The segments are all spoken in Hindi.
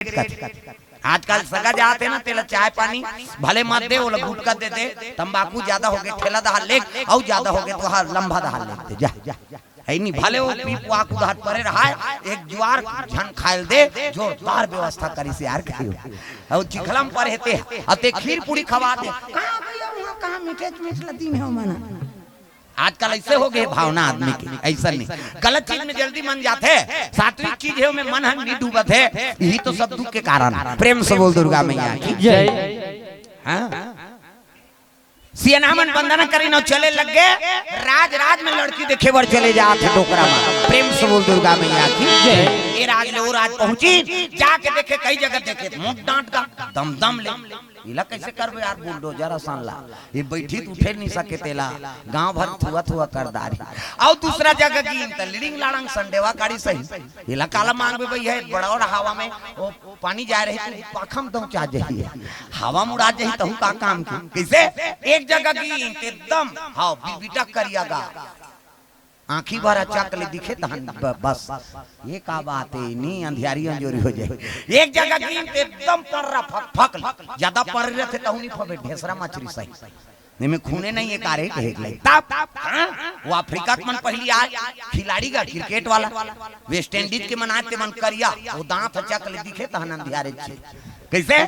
आजकल सगा जाते ना तेला चाय पानी भले मत दे, वो गुटका दे दे, तंबाकू ज्यादा हो गए ठेला दहाल ले, और ज्यादा हो गए तो हर लंबा दहाल लेते जा है नहीं भले वो पीपुआ को दहत परे रहा है, एक ज्वार झन खायल दे जोरदार व्यवस्था करी से यार कहियो और चिखलम पर हेते अते खीर पूरी खवा दे कहां मीठे मीठ लती में हो मना। आजकल ऐसे हो गए भावना आदमी की, ऐसा नहीं गलत चीज में जल्दी मन जाते है, सात्विक चीज है में मन हम नहीं डूबत है, यही तो सब दुख के कारण। प्रेम से बोल दुर्गा मैया की जय। सियानामन बंदना करी न चले लग गए, राज राज में लड़की देखे बर चले जाते डोकरा में। प्रेम से बोल दुर्गा मैया की जय। ये राज ले वो राज पहुंची, जाके देखे कई जगह देखे मुंह डांट का दम दम ले इला कैसे करबे यार, बुलडोजर आसान ला ये बैठी तो उठे नहीं सके तेला गांव भर थुआ थुआ कर दारी। और दूसरा जगह की लीडिंग लाड़ंग संडेवा काड़ी सही इला काला मांगबे भई है बड़ा और हवा में वो पानी जा रहे तो पाखम दो चा जाइए हवा मुड़ा जाई तो का काम की कैसे एक जगह की एकदम हां बीटा करियागा आंखी भरा चकले दिखे तहन बस ये का बात है नहीं अंधियारी अंजोरी हो जाए। एक जगह की एकदम पर्रा फक ज्यादा पर रहे थे तहुनी फबे ढेसरा मछली सही में खूने नहीं है कारे कहे ले तब वो अफ्रीका के मन पहली आज खिलाड़ी का क्रिकेट वाला वेस्ट इंडीज के मनाते मन करिया वो दांत चकले दिखे तहन अंधियारे कैसे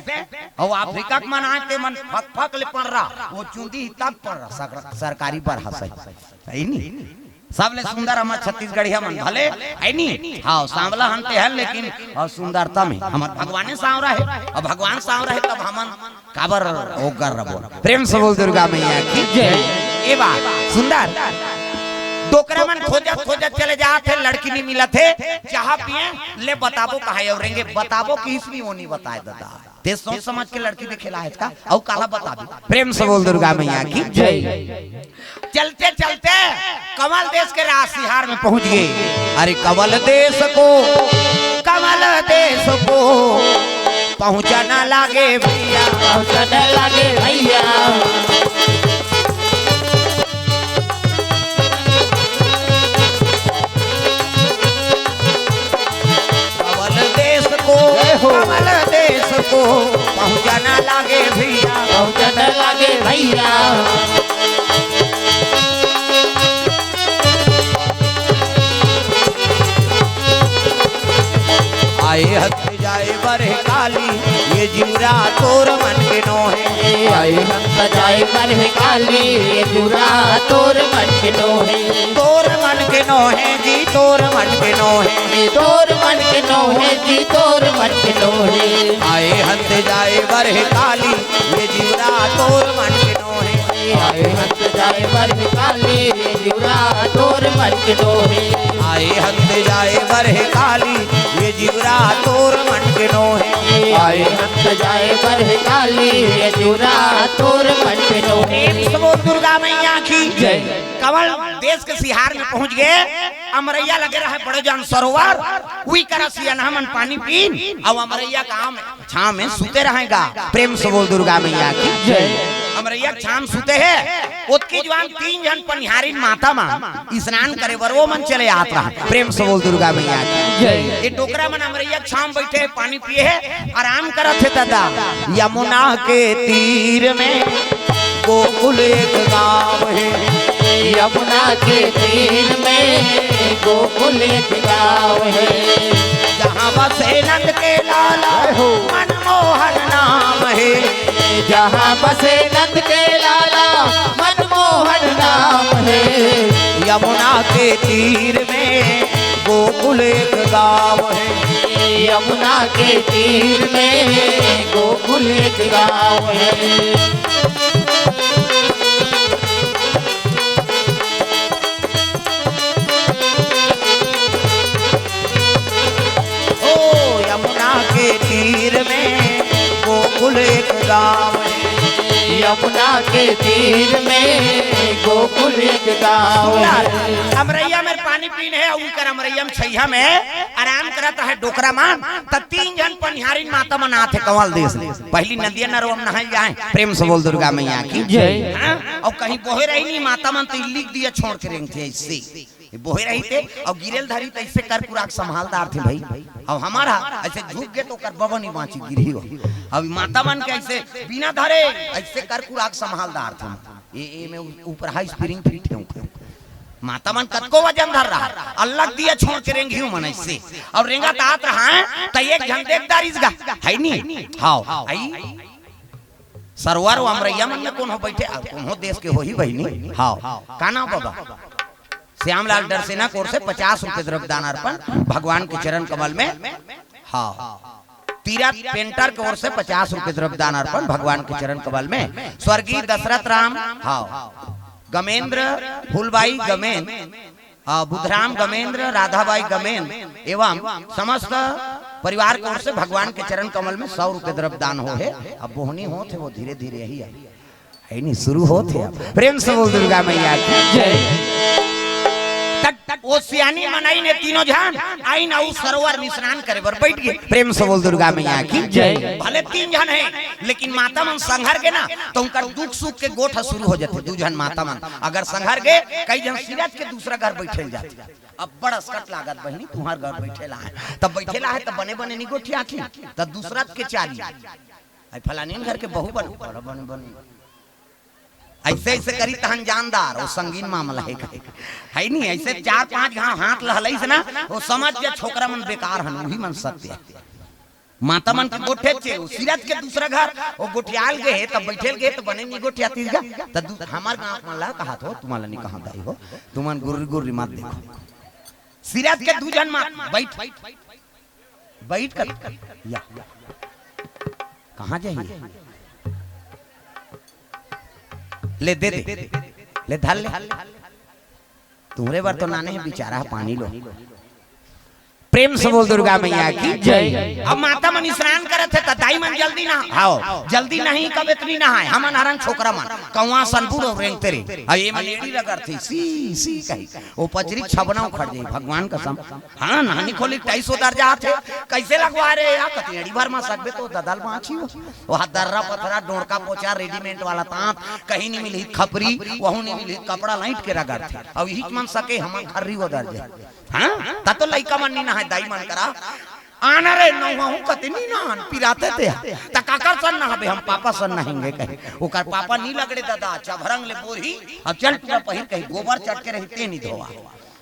और अफ्रीका के मनाते मन फक ले पड़ रहा वो चुंदी तब पड़ रहा सरकारी पर हंस सही नहीं सबले सुंदर हमार छत्तीसगढ़िया मन भले है नी हाँ सांवला हनते है लेकिन और सुंदरता में हमार भगवान सांवरा है और भगवान सांवरा है तब हमन काबर ओगर रबो। प्रेम से बोल दुर्गा मैया की जय। ये बात सुंदर डोकरा मन खोजत खोजत चले जाते लड़की नहीं मिला थे चाह पिए ले बताबो कहा औरेंगे बताबो कि इसमें वो नहीं बताए दादा ते सोच समझ के लड़की देखे ला है का और काला बता दी। प्रेम से बोल दुर्गा मैया की जय। चलते चलते कमल देश के राशिहार में पहुंच गए। अरे कमल देश को पहुंचना लागे भैया पहुंचने लागे भैया कमल देश को पहुंचना लागे भैया पहुंचने लागे भैया आए हथ जाए बरह काली ये जिमरा तोर मन के नो है आए हथ जाए बरह काली ये जिमरा तोर मन के नो है तोर मन के नो है जी तोर मन के नो है तोर मन के नो है जी तोर मन के नो है आए हथ जाए बरह काली ये जिमरा तोर मन के नो है आए हथ जाए बरह काली ये जिमरा तोर मन के नो है आए हथ जाए बरह काली ये जिमरा तोर मन के नो है आए हथ जाए बरह काली ये जिमरा तोर मन के नो है। सब दुर्गा मैया की जय। कमल देश के सिहार में पहुंच गए, अमरैया लगे रहे बड़े जान सरोवर हुई करा सियाना मन पानी पीन और अमरैया गांव में छांव में सूते रहेगा। प्रेम से बोल दुर्गा मैया की जय। अमरैया छांव सूते है उसकी जवान तीन जन पनिहारी माता मां स्नान करे बर वो मन चले आता रहा। प्रेम से बोल दुर्गा मैया की जय। ये टोकरा मन अमरैया छांव बैठे पानी पिए है आराम करत है दादा। यमुना के तीर में गोकुल एक गांव है यमुना के तीर में गोकुल एक गांव है जहाँ बसे नंद के लाला मनमोहन नाम है जहाँ बसे नंद के लाला मनमोहन नाम है यमुना के तीर में गोकुल एक गांव है यमुना के तीर में गोकुल एक गांव है। के तीर में गोकुल एक गांव है यमुना के तीर में गोकुल एक गांव है। अमरैया में पानी पीने है उनकर अमरैया में छैया में आराम करता है डोकरा मान त तीन जन पनिहारी माता मना थे कमल देश पहली नदिया नरवम नहाई जाए। प्रेम से बोल दुर्गा मैया की जय। और कहीं बोहे रही नहीं माता मन तो लिख दिया छोड़ के रेंग थे ऐसे बोहे रही थे और गिरेल धरी तो ऐसे कर कुराक संभालदार थे भाई। अब हमारा ऐसे झुक गए तो कर बबा नहीं बाँची गिरी हो। अब माता मन के ऐसे बिना धरे ऐसे कर कुराक संभालदार थे। ये में ऊपर हाई स्प्रिंग फिट है माता मन कतको वजन धर रहा अल्लाह दिया छोड़ के रेंगी मन ऐसे और रेंगा तात रहा है तो एक जन देखदार इसगा है नहीं। हां आई सरवर अमरैया मन में कौन हो बैठे कौन हो देश के हो ही बहनी। हां का नाम बाबा श्यामलाल डरसेना कोर से 50 रुपए द्रव्यदान अर्पण भगवान के चरण कमल में। हाँ तीरथ पेंटर की ओर से 50 रुपए द्रव्यदान अर्पण भगवान के चरण कमल में। स्वर्गीय दशरथ राम हाँ गमेंद्र फूलबाई गमेन बुधराम गमेंद्र राधाबाई गमेन एवं समस्त परिवार की ओर से भगवान के चरण कमल में 100 रुपए द्रव्यदान हो है। अब बोहनी हो थे वो धीरे धीरे ही है नहीं शुरू होते। प्रेम से बोल दुर्गा मैया की जय। वो सियानी मनाई ने तीनों जहान आई ना उस सरोवर में स्नान करे बर बैठ गए। प्रेम से बोल दुर्गा मैया की जय। भले 3 जन है लेकिन माता मन संघर के ना तो उनका दुख सुख के गोठ शुरू हो जाते। 2 जन माता मन अगर संघर गए कई जन सिरज के दूसरा घर बैठे जाते। अब बड़ा स्कट लागत बहनी तुम्हार घर बैठेला है तब बैठेला है तब बने बने निगोठी आखी तब दूसरा के चाली आई फलानी घर के बहु बने बने ऐसे ऐसे करी तहन जानदार वो संगीन मामला है नहीं। ऐसे 4-5 घाव हाथ लहलई से ना वो समझ जा छोकरा मन बेकार हन वही मन सत्य माता मन के गोठे छे सिरज के दूसरा घर वो गोठियाल गए तब बैठेल गए तो बने नहीं गोठिया तीसगा तब हमार गांव मन ला कहा तो तुम्हारा नहीं कहा दाई हो तुमन गुर्री गुर्री मत देखो सिरज के 2 जन मां बैठ कर या कहां जाइए ले दे ले धर ले तुम्हारे बार तो नाने है बेचारा पानी लो। प्रेम से बोल दुर्गा मैया की जय। अब माता मन स्नान करे थे तो दाई मन जल्दी ना आओ जल्दी नहीं कब इतनी ना है हमन हरन छोकरा मन कौवा सनपुर और रेंग तेरे अब ये मन एड़ी लगर थी सी कही वो पचरी छबना उखड़ जाई भगवान कसम। हां नानी खोली 250 दर्जा थे कैसे लगवा रे या कती एड़ी भर में सकबे तो ददल माछी हो वहां दर्रा पथरा डोड़का पोचा रेडीमेड वाला तांत कहीं नहीं मिली खपरी वहु नहीं मिली कपड़ा लाइट के रगड़ थे अब यही मन सके हम खर्री वो दर्जे। हां ता तो लइका मन नहीं ना है दाई मन करा आना रे नौहू कतनी ना पिराते थे त काकर सन ना हबे हम पापा सन नहिंगे कहे ओकर पापा नी लगड़े दादा चभरंग ले बोरी अब चल पूरा पहिर कही गोबर चट के रहते नहीं धोवा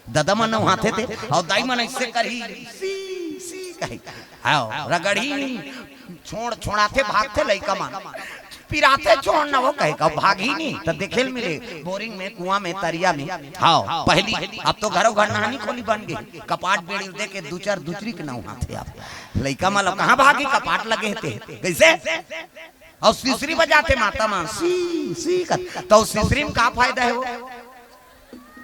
दादा मन हाथे थे और दाई मन ऐसे करही सी कही आओ रगड़ी छोड़ाते भागते लइका मन पिराते छोड़ना वो कहे का भागी नहीं तो देखेल मिले बोरिंग में कुआं में तरिया में। हाँ पहली अब तो घरों घर नहानी खोली बन गई कपाट बेड़ी दे के 2-4 दूसरी के नाव हाथे आप लइका मतलब कहां भागी कपाट लगे थे कैसे और सीसरी बजाते माता मां सी तो सीसरी में का फायदा है वो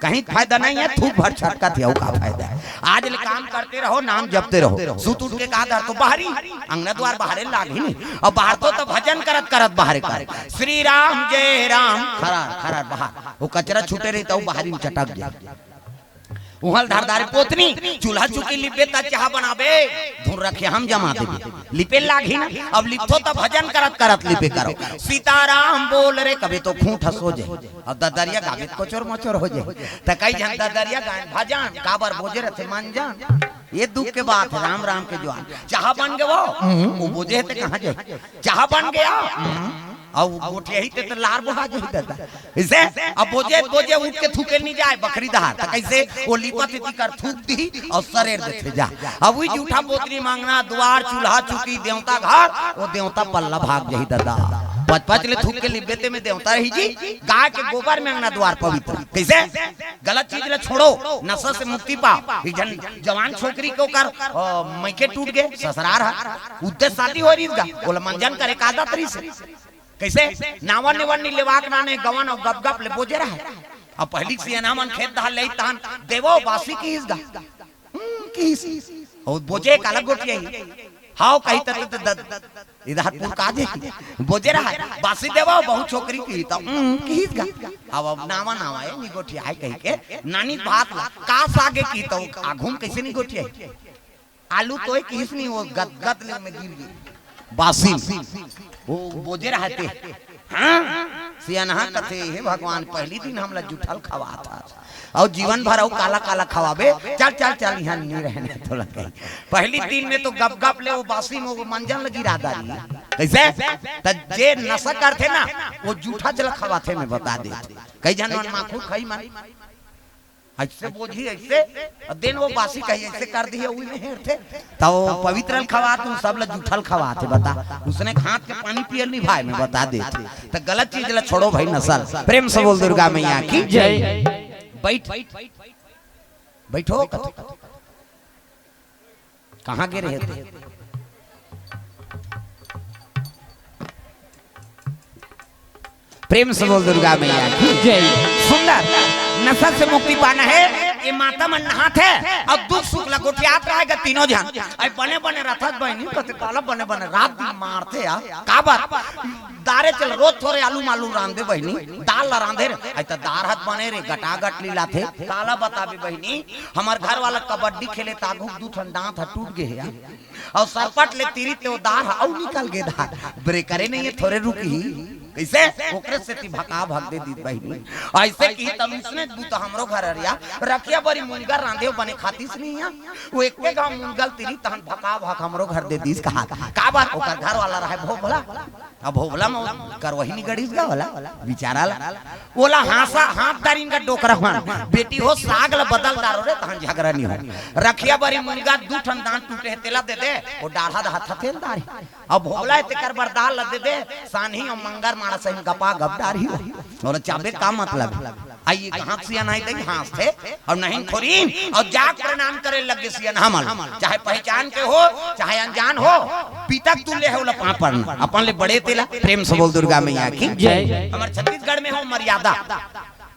कहीं फायदा नहीं है थूक भर छटका थे का फायदा है। आज ले काम करते रहो नाम जपते रहो सुत उठ के कहा तो बाहरी अंगना द्वार बाहर लागी नहीं और बाहर तो भजन करत करत बाहर कर श्री राम जय राम खरा बाहर वो कचरा छूटे रही तो बाहरी में चटक गया उहल धारदार पोतनी चूल्हा चुकी लिपे ता चाह बनाबे धुन रखे हम जमा देबे लिपे लागी ना अब लिपथो त भजन करत करत लिपे करो सीताराम बोल रे कभी तो खूंट हसो जे और ददरिया गावित कोचोर मोचोर हो जे त कई जन ददरिया गान भजन काबर बोजे रथे मन जान ये दुख के बात है राम राम के जवान चाह बन गए वो बोझे थे कहां जाए चाह बन गया और गोठिया ही तो लार बुहा जो दादा इसे अब बोझे उठ के थूके नहीं जाए बकरी दहार त कैसे वो लिपत इति कर थूक दी और सरेर देते जा अब वही जूठा पोतरी मांगना द्वार चूल्हा चुकी देवता घर वो देवता पल्ला भाग जही दादा 5-5 ले थूक के लिबेते में देवता रही जी गाय के गोबर में अंगना द्वार पवित्र कैसे गलत चीज ले छोड़ो नशा से मुक्ति पाओ जवान छोकरी को कर मैके टूट गए ससुरार उद्देश्य शादी हो रही बोला मंजन करे कादा तरी से कैसे नावन निवन लेवाक नाने गवन और गप गप ले बोझे रहा अब पहली से नामन खेत दहल ले तहन देवो बासी की इसगा की और बोझे काला गोटिया ही हां कही त इधर पुर का दे बोझे रहा बासी देवो बहुत छोकरी की त की इसगा अब नावन आवे नी गोटिया है कही के नानी बात का सागे की तो आघूम कैसे नी गोटिया आलू तो किस नहीं वो गदगद में गिर गई बासी वो बोझे रहते हाँ सियाना कथे हे भगवान पहली दिन हमला जुठल खवा था और जीवन भर और काला काला खवाबे चल चल चल यहाँ नहीं रहने तो लगे पहली दिन में तो गप गप ले वो बासी में वो मंजन लगी राधा कैसे जे नशा करते ना वो जूठा जल खवाते में बता दे कई जन माखू खाई मारी ऐसे बोझी ऐसे दिन वो बासी कही ऐसे कर दी है वही में हेरते तो पवित्र खवा तुम सब लोग जूठल खवाते बता उसने हाथ के पानी पियल नहीं भाई में बता दे तो गलत चीज ला छोड़ो भाई नसल प्रेम से बोल दुर्गा मैया की जय बैठ बैठो कहाँ गिरे थे प्रेम से बोल दुर्गा मैया की जय सुंदर नशा से मुक्ति पाना है ये माता मन नहात है और दुख सुख लगोटियात रहेगा तीनों जन आई बने बने रथत बहनी कते काला बने बने रात दिन मारते आ का बात दारे चल रोज थोड़े आलू मालू रांधे बहनी दाल ला रांधे आई त दार हाथ बने रे गटागट लीला थे काला बताबी बहनी हमार घर वाला कबड्डी खेले तागु दू ठन दांत टूट गए है और सरपट ले तीरी ते वो दार औ निकल गए दार ब्रेकरे नहीं ये थोड़े रुकी कैसे ओकरे से ती भका भग दे दी बहनी ऐसे की तब इसने दू तो हमरो घर अरिया रखिया बड़ी मुनगर रांधे बने खातीस नहीं है वो एक के गांव मुनगल तिरी तहन भका भग हमरो घर दे दीस कहा का बात ओकर घर वाला रहे भोभला अब भोभला में कर वही नहीं गड़ीस गा वाला बेचारा बोला हासा हाथ दारिन का डोकरा मान बेटी हो साग ल बदल दारो रे तहन झगड़ा नहीं हो रखिया बड़ी मुनगा दू ठन दांत टूटे तेला दे दे वो डाढ़ा हाथ तेल दारी अब भोभला ते कर बरदाल ल दे दे सानही और मंगर मारा सही गपा गपदार ही और चाबे का मतलब आइए हाथ सिया नहीं दे हाथ थे और नहीं खोरी और जाग प्रणाम करे लगे सियन हमल चाहे पहचान के हो चाहे अनजान हो पिता तुल्य है उला पढ़ना अपन ले बड़े तेला प्रेम से बोल दुर्गा मैया की जय हमारे छत्तीसगढ़ में हो मर्यादा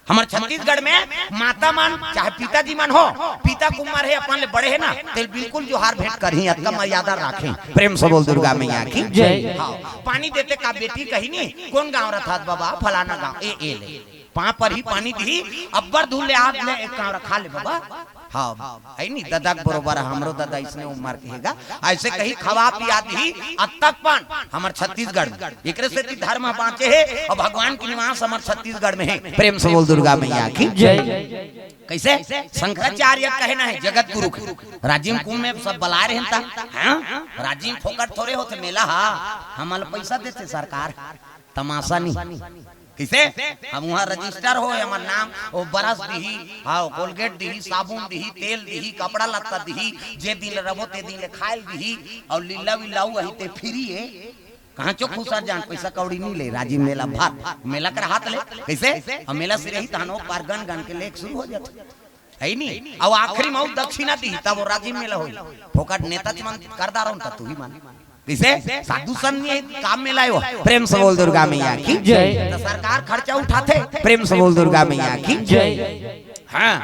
हमारे छत्तीसगढ़ में माता मान चाहे पिताजी मान हो पिता कुमार है अपन ले बड़े है ना तो बिल्कुल जोहार भेंट करही अतका मर्यादा राखें प्रेम से बोल दुर्गा मैया की जय पानी देते का बेटी कही नहीं कौन गांव रथात बाबा फलाना गांव ए ले पां पर ही पानी दी अब्बर धुले आप ले एक गांव रखा ले बाबा हाँ है नहीं दादा बरोबर हमरो दादा इसने उम्र कहेगा ऐसे कहीं खवा पिया दी अतकपन हमार छत्तीसगढ़ एकरे से धर्म बाँचे है और भगवान की निवास हमार छत्तीसगढ़ में है प्रेम से बोल दुर्गा मैया की जय कैसे शंकराचार्य कहना है जगत गुरु राजीव कुंभ में सब बला रहे राजीव फोकट थोड़े होते मेला हमारे पैसा देते सरकार तमाशा नहीं किसे हम वहाँ रजिस्टर हो हमार नाम वो बरस दी हाँ कोलगेट दी साबुन दी तेल दी कपड़ा लत्ता दी जे दिन रबो ते दिन खायल दी और लीला विलाऊ वही ते फ्री है कहाँ चो खुसर जान पैसा कौड़ी नहीं ले राजीव मेला भात मेला कर हाथ ले कैसे और मेला से रही तहनो पार गन गन के लेक शुरू हो जाते है नहीं और आखिरी में दक्षिणा दी तब वो राजीव मेला हो फोकट नेता चमन करदा रहो तू ही मान किसे साधु संत काम में लायो प्रेम से बोल दुर्गा मैया की जय सरकार खर्चा उठाते प्रेम से बोल दुर्गा मैया की जय हाँ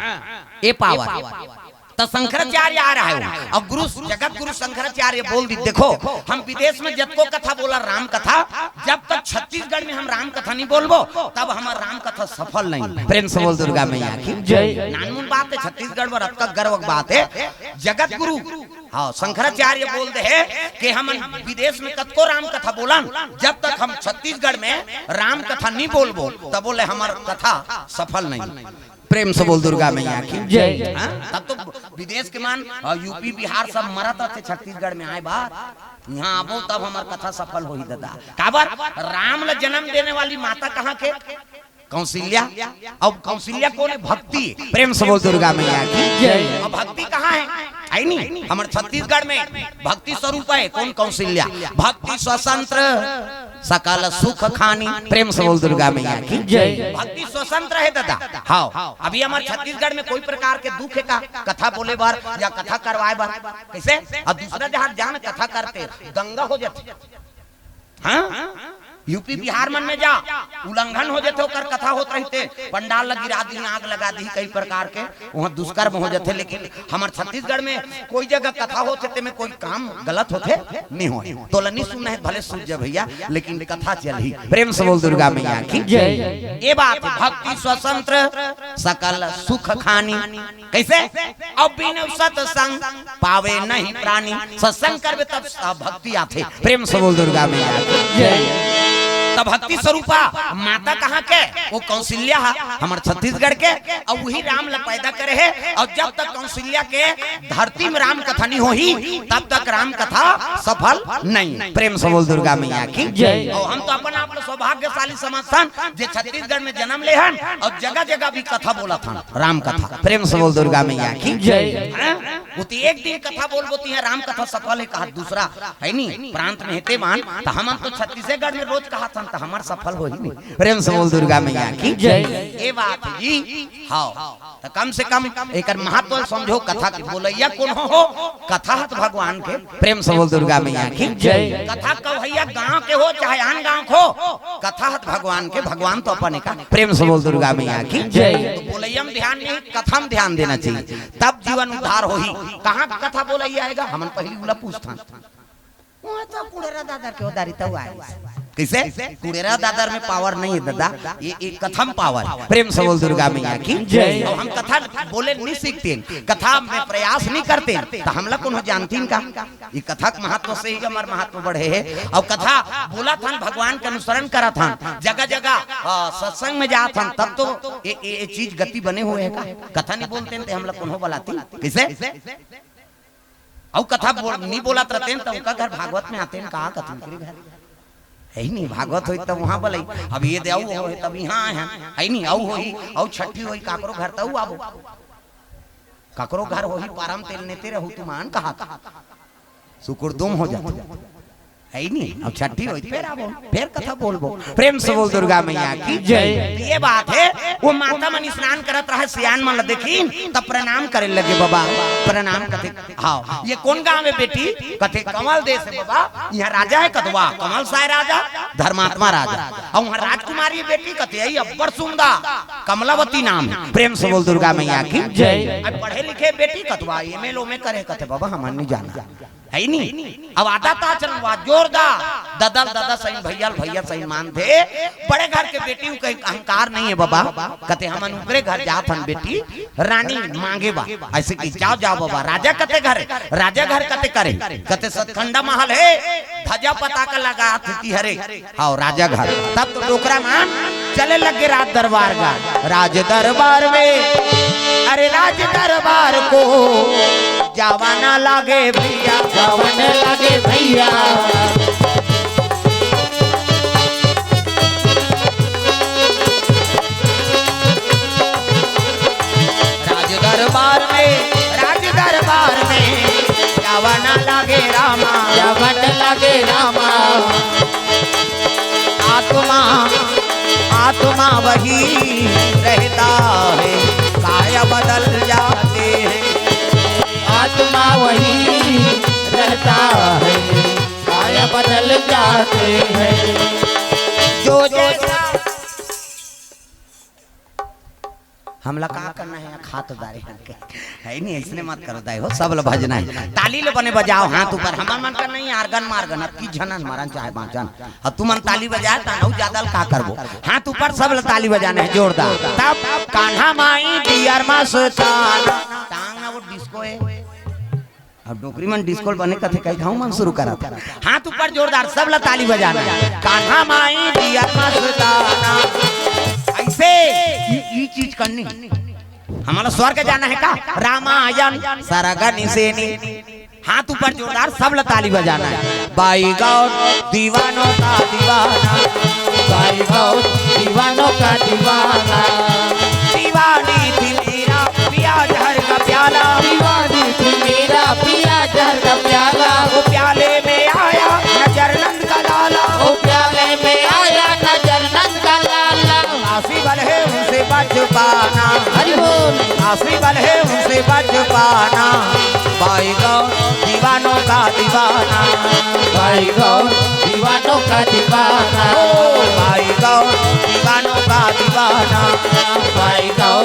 ये पावर तो शंकराचार्य आ रहा है अब गुरु जगत गुरु शंकराचार्य बोल दी देखो हम विदेश में जब को कथा बोला राम कथा जब तक छत्तीसगढ़ में हम राम कथा नहीं बोलबो तब हमारा राम कथा सफल नहीं प्रेम से बोल दुर्गा मैया की जय नानमुन बात है छत्तीसगढ़ में रब का गर्व बात है जगत गुरु हाँ शंकराचार्य बोलते हैं कि हम विदेश में कत को राम कथा बोलन जब तक हम छत्तीसगढ़ में राम कथा नहीं बोलबो तब बोले हमारा कथा सफल नहीं प्रेम से बोल दुर्गा मैया की जय तब तो विदेश के मान यूपी बिहार सब मरत थे छत्तीसगढ़ में आए बात यहाँ आबो तब हमार कथा सफल हो ही दादा काबर राम ला जन्म देने वाली माता कहाँ के कौशल्या अब कौशल्या कौन है भक्ति प्रेम से बोल दुर्गा मैया की जय अब भक्ति कहाँ है आई नहीं हमारे छत्तीसगढ़ में भक्ति स्वरूप है कौन कौशल्या भक्ति स्वतंत्र सकल सुख खानी प्रेम से बोल दुर्गा मैया की जय भक्ति स्वतंत्र है दादा हाँ अभी हमारे छत्तीसगढ़ में कोई प्रकार के दुख का कथा बोले बार या कथा करवाए बार कैसे और दूसरा जहाँ जान कथा करते दंगा हो जाते हाँ यूपी बिहार मन में जा उल्लंघन हो जाते ओकर कथा होत रहते पंडाल लगी गिरा दी आग लगा दी कई प्रकार के वहाँ दुष्कर्म हो जाते लेकिन हमारे छत्तीसगढ़ में कोई जगह कथा होते में कोई काम गलत होते नहीं हो तो नहीं सुनना है भले सुन जा भैया लेकिन कथा चल ही प्रेम से बोल दुर्गा मैया की जय ये बात भक्ति स्वतंत्र सकल सुख खानी कैसे अब बिन सत्संग पावे नहीं प्राणी सत्संग करवे तब भक्ति आते प्रेम से बोल दुर्गा मैया की जय तब भक्ति स्वरूपा माता कहाँ के वो कौशल्या हमारे छत्तीसगढ़ के और वही राम ला पैदा करे है। और जब तक कौशल्या के धरती में राम कथा नहीं होही तब तक राम कथा सफल नहीं। प्रेम से बोल दुर्गा मैया की जय। और हम तो अपन आप सौभाग्यशाली समझन जे छत्तीसगढ़ में जन्म ले हन और जगह जगह भी कथा बोला था राम कथा। प्रेम से बोल दुर्गा मैया की जय। एक दिन कथा बोल बोती है राम कथा सफल है कहा दूसरा है नहीं प्रांत में हेते मान तो हम तो छत्तीसगढ़ में रोज कहा था तो हमार सफल हो ही नहीं। प्रेम से बोल दुर्गा मैया की जय। ये बात जी हाँ तो कम से कम एक महत्व समझो कथा की बोलैया कौन हो कथा हत भगवान के। प्रेम से बोल दुर्गा मैया की जय। कथा कवैया गांव के हो चाहे आन गांव हो कथा हत भगवान के भगवान तो अपने का। प्रेम से बोल दुर्गा मैया की जय। तो बोलैया में ध्यान नहीं कथा में ध्यान देना चाहिए तब जीवन उद्धार हो ही। कहाँ कथा बोलैया आएगा हम पहली बोला पूछता तो कुड़ेरा दादर के उदारी तो आए कैसे कुड़ेरा दादर में पावर नहीं है दादा ये कथम पावर। प्रेम से बोल दुर्गा मैया की जय। हम कथा बोले नहीं सीखते कथा में प्रयास नहीं करते तो हम लोग कौन जानती का ये कथा के महत्व से ही हमारे महत्व बढ़े है। और कथा बोला था भगवान का अनुसरण करा था जगह जगह सत्संग में जा था तब तो ये चीज गति बने हुए है। कथा नहीं बोलते हम लोग कौन बुलाती कैसे और कथा नहीं बोलत रहते तो उनका घर भागवत में आते हैं कहा कथन करे घर है नहीं भागवत होई तब वहां बोले अब ये देऊ हो तब यहाँ है नहीं औ होई औ छठी होई काकरो घर तऊ आबो काकरो घर होई पारम तेल नेते रहू तुमान कहा सुकुरदुम हो जाते है नहीं अब छठी होई फिर आबो फिर कथा बोलबो। प्रेम से बोल दुर्गा मैया की जय। ये बात है वो माता मन स्नान करत रहे सियान मन देखी तब प्रणाम करे लगे बाबा प्रणाम कथे हाँ ये कौन गांव में बेटी कथे कमल देश है बाबा यहाँ राजा है कथवा कमल साय राजा धर्मात्मा राजा और वहाँ राजकुमारी बेटी कथे यही अब्बर सुंदा कमलावती नाम है। प्रेम से बोल दुर्गा मैया की जय। पढ़े लिखे बेटी कथवा एमएलओ में करे कथे बाबा हम नहीं जाना है नहीं अब आता था चलवा जोरदार ददल दादा सही भैया भैया सही मान थे बड़े घर के बेटी कहीं अहंकार नहीं है बाबा कहते हम ऊपरे घर जात हन बेटी रानी मांगे बा ऐसे की जाओ जाओ बाबा राजा कते घर राजा घर कते करे कहते सतखंडा महल है ध्वजा पताका लगा थी हरे हाँ राजा घर तब तो डोकरा मान चले लगे राज दरबार का राज दरबार में अरे राज दरबार को जावाना लागे भैया जावाना लागे भैया राज दरबार में जावाना लागे रामा जावाना लागे रामा आत्मा वही रहता है काया बदल जाते हैं आत्मा वही रहता है काया बदल जाते हैं जो जैसा हमला का करना है खातदारी है नहीं इसने मत करो दाई हो सब लोग भजना है ताली लो बने बजाओ हाथ ऊपर हमार मन का नहीं आर्गन मार्गन अब की झनन मारन चाहे बांचन अब तुम मन ताली बजाए ता नौ ज्यादा का करबो हाथ ऊपर सब लोग ताली बजाना है जोरदार तब कान्हा माई डियर मस्ताना टांग ना वो डिस्को है अब डोकरी मन डिस्को बने कथे कई गाँव मन शुरू करा था हाथ ऊपर जोरदार सब लोग ताली बजाना कान्हा माई डियर मस्ताना ऐसे ये चीज करनी हमारा स्वर्ग जाना है का रामायण सरगनी सेनी हाथ ऊपर जोरदार सब लोग ताली बजाना है बाई गौर दीवानों का दीवाना बाई गौर दीवानों का दीवाना दीवानी थी मेरा पिया जहर का प्याला दीवानी थी मेरा पिया जहर का प्याला वो प्याले में आया नजर नंद का लाला वो प्याले में आया नजर नंद का लाला आसी बल है उनसे बच पाना हरि बोल आसी बल है उनसे बच पाना भाई गौर दीवानों का दीवाना भाई गौर दीवानों का दीवाना भाई गौर दीवानों का दीवाना भाई गौर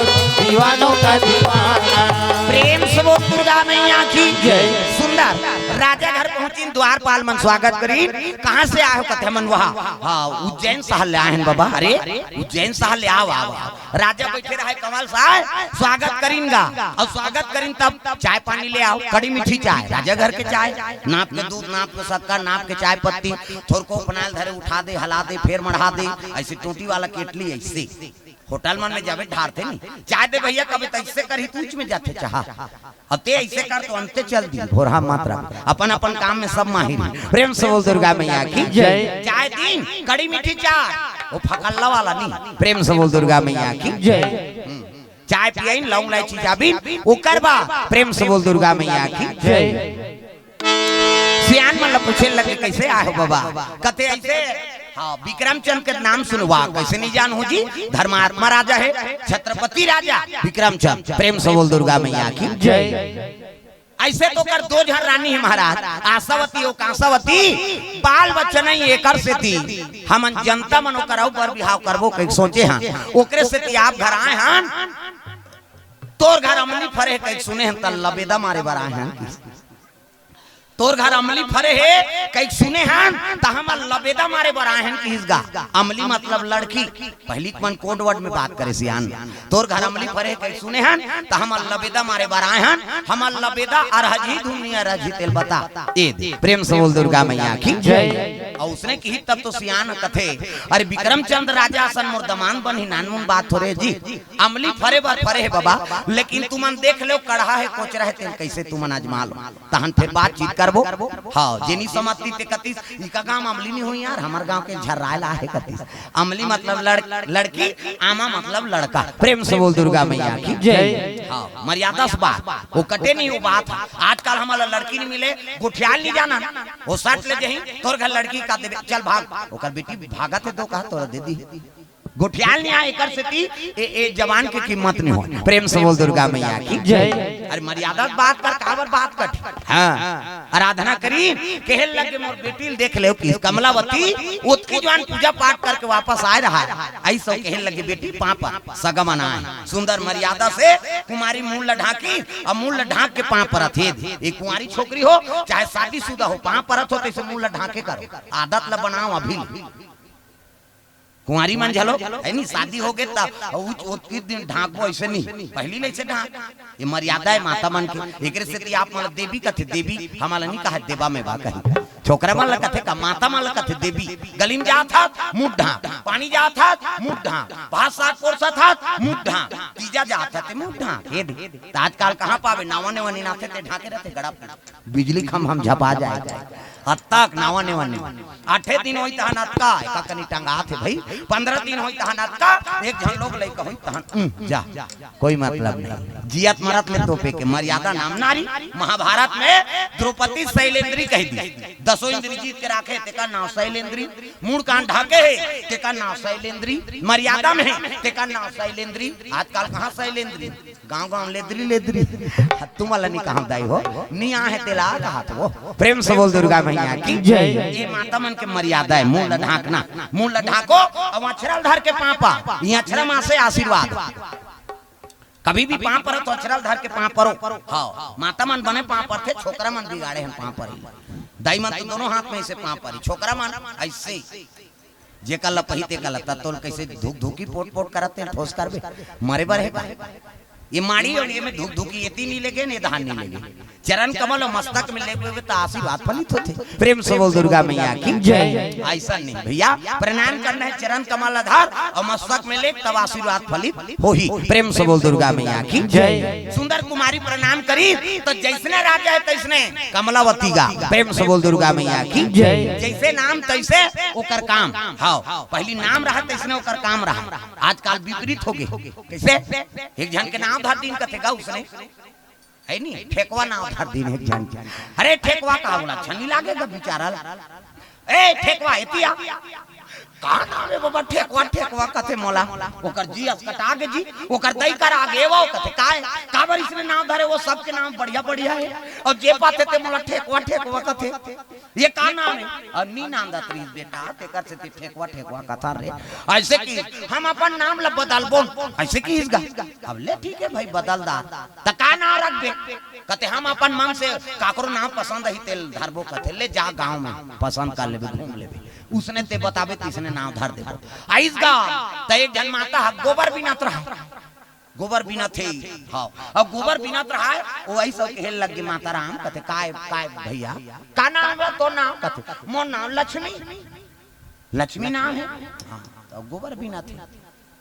दीवानों का दीवाना। प्रेम से वो दुर्गा मैया की जय। सुंदर राजा घर पहुंची द्वारपाल मन स्वागत करी। कहां से आए हो कथे मन वहां? हाँ उज्जैन शहर ले आए हैं बाबा। अरे उज्जैन शहर ले आओ आओ। राजा बैठे रहे कमल साहब स्वागत करेंगा और स्वागत करें तब चाय पानी ले आओ, कड़ी मीठी चाय, राजा घर के चाय, नाप के दूध, नाप के शक्कर, नाप के चाय पत्ती, थोड़ को अपनाल धरे उठा दे, हला दे, फिर मढ़ा दे, ऐसे टूटी वाला केटली ऐसे होटल मन में जावे ढारते नहीं चाय दे भैया, कभी तो ऐसे कर ही तूच में जाते चाह अते ऐसे कर तो अंते चल दी भोरा मात्रा अपन अपन काम में सब माहिर। प्रेम से बोल दुर्गा मैया की जय। चाय दिन कड़ी मीठी चाय, वो फकल्ला वाला नहीं। प्रेम से बोल दुर्गा मैया की जय। चाय पियन लौंग इलायची जाबी वो करबा। प्रेम से बोल दुर्गा मैया की जय। सियान मन पूछे लगे कैसे आए हो बाबा? कते ऐसे हाँ विक्रमचंद के नाम सुनवा कैसे नहीं जान हो जी? धर्मात्मा राजा है, छत्रपति राजा विक्रमचंद। प्रेम से बोल दुर्गा मैया की जय। ऐसे तो कर दो जन रानी है महाराज, आशावती और कांसावती, बाल बच्चा नहीं एकर से थी। हम जनता मनो कराओ पर बिहाव करबो कहीं सोचे हैं ओकरे से थी आप घर आए हैं तोर घर अमली फरे कहीं सुने हैं तल लबेदा मारे बर आए हैं। तोर घर अमली फरे है कई सुने हैं तो हम लबेदा मारे बराए हैं किसगा? अमली मतलब लड़की। पहली मन कोड वर्ड में बात करे सियान। तोर घर अमली फरे कई सुने हैं तो हम लबेदा मारे बराए हैं। हम लबेदा अरहजी दुनिया रजी तेल बता ए। प्रेम से बोल दुर्गा मैया की जय। और उसने की तब तो सियान कथे अरे विक्रमचंद राजा सन मुर्दमान बनी नानमुन बात हो रे जी। अमली फरे बर फरे है बाबा, लेकिन तुमन देख लो कढ़ा है कोच रहे तेल कैसे तुमन आजमा लो तहन फिर बातचीत कर हाँ जेनी समझती ते कतीस इका गांव अमली नहीं हुई यार, हमार गांव के झर्रायला है कतीस। अमली मतलब लड़की, आमा मतलब लड़का। प्रेम से बोल दुर्गा मैया की जय। हाँ मर्यादा से बात वो कटे नहीं वो बात। आजकल हमारा लड़की नहीं मिले गुठियाल नहीं जाना वो सट ले जही तोर घर लड़की का देवे चल भाग ओकर बेटी भागत है तो कहा तोरा दे दी गुठियाल नहीं आए कर सकती ए जवान की कीमत नहीं हो। प्रेम से बोल दुर्गा मैया की जय। अरे मर्यादा बात कर काबर बात कट हाँ आराधना करी कहे लगे मोर बेटी देख ले कि कमलावती उसकी जवान पूजा पाठ करके वापस आ रहा है ऐसा कहे लगे बेटी पापा सगा मनाए सुंदर मर्यादा से कुमारी मुंह लढाकी और मुंह लढाक के पाँव पर थे। एक कुंवारी छोकरी हो चाहे शादीशुदा हो पाँव परत हो तो मुंह लढाके करो आदत ल बनाओ अभी। कुंवारी मन झलो है नहीं शादी हो गए तब दिन ढांको ऐसे नहीं पहली नहीं से ढांक ये मर्यादा है माता मन की। एक से आप मतलब देवी कथे देवी हमारा नहीं कहा देवा में बा कहीं छोकरा मन कथे का माता मन कथे देवी। गली में जा था मुंह ढांक, पानी जा था मुंह ढांक, भात साग कोरसा था मुंह ढांक, तीजा जा था ते मुंह ढांक। आजकल कहाँ पावे नावा ने वनी नाथे ते ढाके रहते गड़ा बिजली खम हम झपा जाए तक नावा ने वनी 8 दिन होई तहन अतका का कनी टंगा थे भाई 15 दिन होई तहन अतका एक जन लोग लई कहई तहन जा कोई मतलब नहीं जियत मरत ले तोपे के मर्यादा नाम नारी। महाभारत में द्रौपदी शैलेंद्री कह दी 10 इंद्री जीत के राखे तेका नाम शैलेंद्री। मूड कान ढाके है तेका नाम शैलेंद्री। मर्यादा में है तेका नाम शैलेंद्री। आजकल कहां शैलेंद्री गांव गांव लेद्री लेद्री तुम वाला नहीं कहां दाई हो नहीं आ है तेला कहा तो वो। प्रेम से बोल दुर्गा मैया की जय। ये माता मन के मर्यादा है मुंह ढाकना मुंह ढाको और अक्षरल धर के पापा ये अक्षरा मां से आशीर्वाद कभी भी पाँव पर तो अक्षरल धर के पाँव परो। हाँ माता मन बने पाँव पर थे छोकरा मन बिगाड़े हैं पाँव पर दाई मन तो दोनों हाथ में से पाँव पर छोकरा मन ऐसे जे कल लपही ते कल तत्तोल कैसे धूक धूकी पोट पोट करते हैं ठोस करबे मारे बार है ये माड़ी और ये में धूक धूकी एती नहीं लगे ने धान नहीं लगे चरण कमल और मस्तक में लेके तो आशीर्वाद फलित होते। प्रेम से बोल दुर्गा मैया की जय। ऐसा नहीं भैया प्रणाम करना है चरण कमल आधार और मस्तक में ले तब आशीर्वाद फलित हो ही। प्रेम से बोल दुर्गा मैया की जय। सुंदर कुमारी प्रणाम करी तो जैसने राजा है तैसने कमलावती गा। प्रेम से बोल दुर्गा मैया की जय। जैसे नाम तैसे ओकर काम। हाँ पहली नाम रहा तैसने ओकर काम रहा। आजकल विपरीत हो गए कैसे एक जन के नाम धर दिन कथेगा उसने है नहीं ठेकवा नाम धर दिन एक जन। अरे ठेकवा का बोला छनी लागेगा बेचारा ए ठेकवा एतिया का नाम है बाबा ठेकवा ठेकवा कथे मोला ओकर जी अस्कट आगे जी ओकर दई कर आगे वो कथे का बार इसने नाम धरे वो सबके नाम बढ़िया बढ़िया है और जे पाते ते मोला ठेकवा ठेकवा कथे ये का नाम है और नी नाम दा त्रिस बेटा ते कर से ठेकवा ठेकवा कथा रे ऐसे की हम अपन नाम ल बदलबो ऐसे की इसगा अब ले ठीक है भाई बदल दा त का नाम रख दे कते हम अपन मन से काकरो नाम पसंद है तेल धरबो कथे ले जा गांव में पसंद कर लेबे घूम लेबे उसने ते बताबे किसने नाम धर देबो आइसगा त एक जन माता गोबर बिनात रहा गोबर बिना थे हां अब गोबर बिनात रहा वो ऐसा खेल लग गई माता राम कथे काय काय भैया का नाम है तो नाम कथे मोर नाम लक्ष्मी लक्ष्मी नाम है हां तो गोबर बिना थे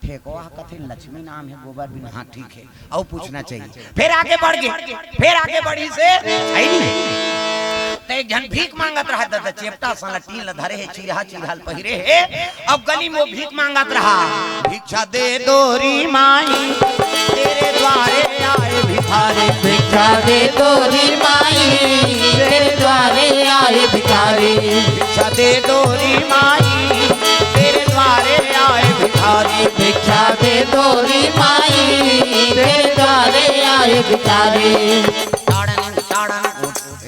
ठेकवा कथे लक्ष्मी नाम है गोबर बिना हाँ ठीक है और पूछना चाहिए फिर आगे बढ़ गए फिर आगे बढ़ी से आई नहीं तो एक जन भीख मांगत रहा था चेपटा साला टील धरे है चिरहा चिरहाल पहिरे है अब गली में भीख मांगत रहा भिक्षा दे दोरी माई तेरे द्वारे आए भिखारी भिक्षा दे दोरी माई तेरे द्वारे आए भिखारी भिक्षा दे दोरी माई तेरे द्वारे आए भिखारी भिक्षा दे दोरी माई तेरे द्वारे आए भिखारी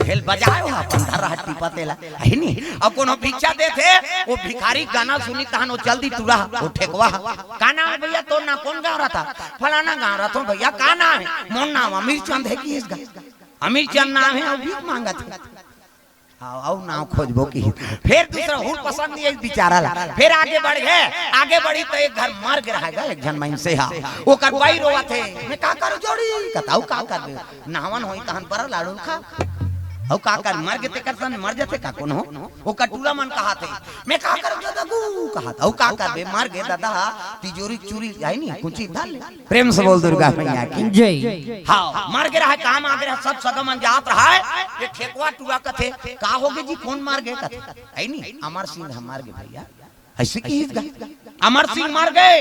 हेल बजायो अपन धर हट्टी पतेला है नी अब कोनो भिक्षा दे थे वो भिखारी गाना सुनी तहन वो जल्दी तुरा वो ठेकवा का नाम भैया तो ना कौन गा रहा था फलाना गा रहा था भैया का नाम है मोर नाम अमीर चंद है कि इसका अमीर चंद नाम है और भीख मांगा था आओ नाव खोजबो की फिर दूसरा हुन पसंद नहीं बेचारा ला फिर आगे बढ़ गए आगे बढ़ी तो एक घर मर गया रहेगा एक जन माइन से हा वो कर बाई रोवा थे मैं का करू जोड़ी कताऊ का कर दे नावन होई तहन पर लाड़ू खा औ का कर मर गए ते करसन मर जाते का कोन हो वो कटूला मन कहा थे मैं का करू दादू कहा था औ का कर बे मर गए दादा तिजोरी चूरी है नी कुंची डाल प्रेम से बोल दुर्गा मैया की जय हां मर गए रहा काम आ गया सब सगमन जात रहा है ये ठेकवा टूरा कथे का होगे जी कौन मार गए कथे है नी अमर सिंह मार गए भैया ऐसे की अमर सिंह मार गए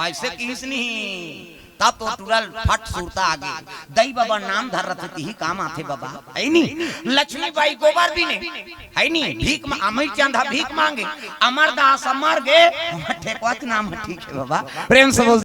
ऐसे की नहीं तब तो तुरल फट सुरता आगे दई बाबा नाम धर रहे थे ही काम आते बाबा है नी लक्ष्मी बाई गोबर भी नहीं है नी भीख अमीर चंद भीख मांगे अमरदास मर गए ठेकवा नाम ठीक है बाबा प्रेम से बोल